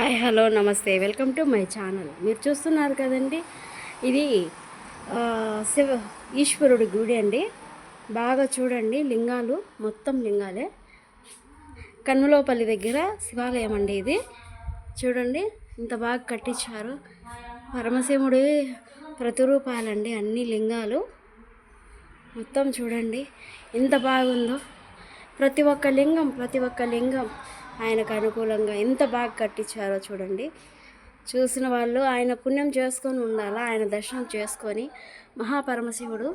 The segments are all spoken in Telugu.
హాయ్ హలో నమస్తే వెల్కమ్ టు మై ఛానల్. మీరు చూస్తున్నారు కదండి, ఇది శివ ఈశ్వరుడి గుడి అండి. బాగా చూడండి, లింగాలు మొత్తం లింగాలే. కన్నులోపల్లి దగ్గర శివాలయం అండి ఇది. చూడండి ఇంత బాగా కట్టించారు. పరమశివుడి ప్రతిరూపాలండి, అన్ని లింగాలు మొత్తం చూడండి ఎంత బాగుందో. ప్రతి ఒక్క లింగం ఆయనకు అనుకూలంగా ఎంత బాగా కట్టించారో చూడండి. చూసిన వాళ్ళు ఆయన పుణ్యం చేసుకొని ఉండాలా, ఆయన దర్శనం చేసుకొని. మహాపరమశివుడు,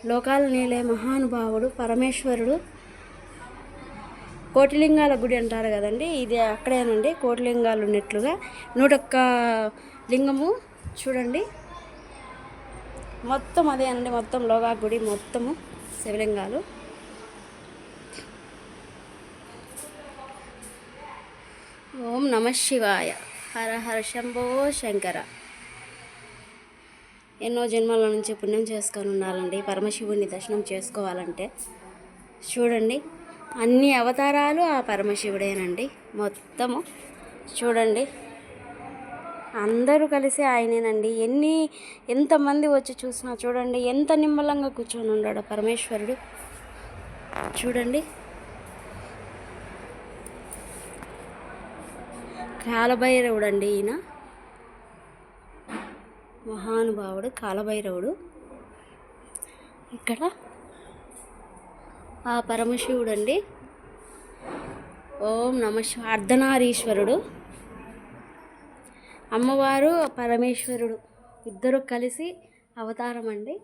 లోకాల నీలే మహానుభావుడు, పరమేశ్వరుడు, కోటిలింగాల గుడి అంటారు కదండి, ఇది అక్కడేనండి. కోటిలింగాలు ఉన్నట్లుగా 101 లింగము చూడండి. మొత్తం అదే అండి, మొత్తం లోగా గుడి మొత్తము శివలింగాలు. ఓం నమ శివాయ. హర హర శంభో శంకర. ఎన్నో జన్మల నుంచి పుణ్యం చేసుకొని ఉండాలండి పరమశివుని దర్శనం చేసుకోవాలంటే. చూడండి అన్ని అవతారాలు ఆ పరమశివుడేనండి. మొత్తము చూడండి అందరూ కలిసి ఆయనేనండి. ఎంతమంది వచ్చి చూసినా చూడండి ఎంత నిమ్మలంగా కూర్చొని ఉన్నాడు పరమేశ్వరుడు. చూడండి కాలభైరవుడు అండి ఈయన, మహానుభావుడు కాలభైరవుడు. ఇక్కడ ఆ పరమశివుడు అండి. ఓం నమ శివ. అర్ధనారీశ్వరుడు, అమ్మవారు పరమేశ్వరుడు ఇద్దరు కలిసి అవతారం అండి.